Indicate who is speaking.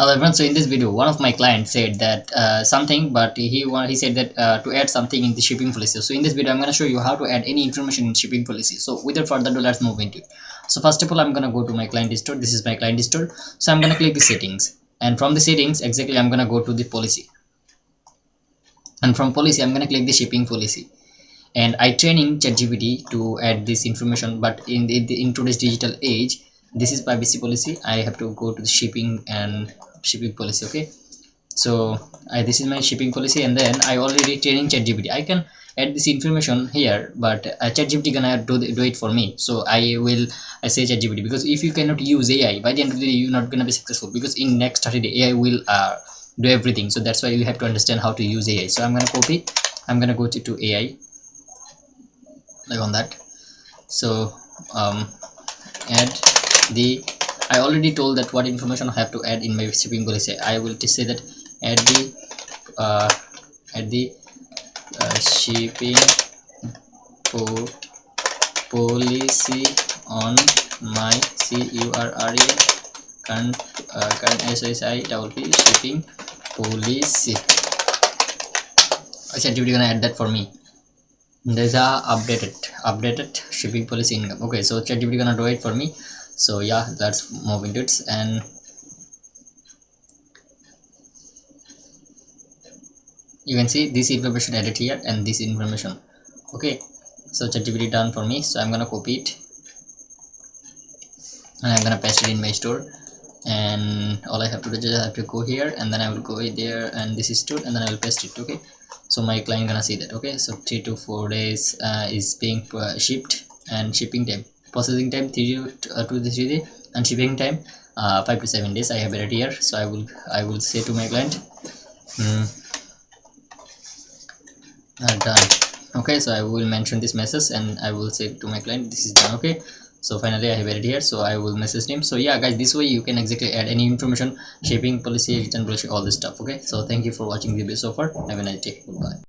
Speaker 1: Hello everyone. So in this video, one of my clients said that something, but he said that to add something in the shipping policy. So in this video, I'm going to show you how to add any information in shipping policy. So without further ado, let's move into it. So first of all, I'm going to go to my client store. This is my client store. So I'm going to click the settings, and from the settings, exactly I'm going to go to the policy, and from policy, I'm going to click the shipping policy. And I training ChatGPT to add this information, but in today's digital age, this is privacy policy. I have to go to the shipping and shipping policy. Okay, so this is my shipping policy, and then I already training ChatGPT. I can add this information here, but ChatGPT gonna do it for me. So I say ChatGPT, because if you cannot use AI, by the end of the day you're not gonna be successful, because in next 30 days AI will do everything. So that's why you have to understand how to use AI. So I'm gonna copy, I'm gonna go to AI, like on that. So add the, I already told that what information I have to add in my shipping policy. I will just say that add the uh, shipping po policy on my CURRE current SSI shipping policy. I said you're gonna add that for me. There's a updated shipping policy income. Okay, so ChatGPT gonna do it for me. So yeah, let's move into it. And you can see this information added here and this information. Okay, so ChatGPT done for me. So I'm gonna copy it and I'm gonna paste it in my store. And all I have to do is I have to go here, and then I will go there, and this is stored, and then I will paste it. Okay, so my client gonna see that. Okay, so 3 to 4 days is being shipped, and shipping time, processing time 2 to 3 days, and shipping time 5 to 7 days. I have it here. So I will say to my client, done. Okay, so I will mention this message, and I will say to my client this is done. Okay, so finally I have it here. So I will message him. So yeah guys, this way you can exactly add any information, shipping policy, return policy, all this stuff. Okay, so thank you for watching the video so far. Have a nice day. Goodbye.